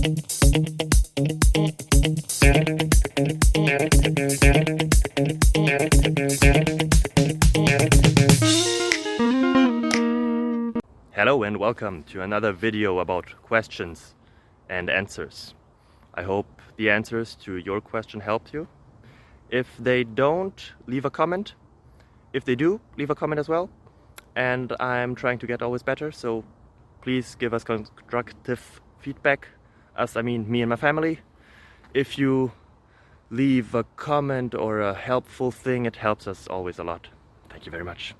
Hello and welcome to another video about questions and answers. I hope the answers to your question helped you. If they don't, leave a comment. If they do, leave a comment as well. And I'm trying to get always better, so please give us constructive feedback. Us, I mean me and my family. If you leave a comment or a helpful thing, it helps us always a lot. Thank you very much.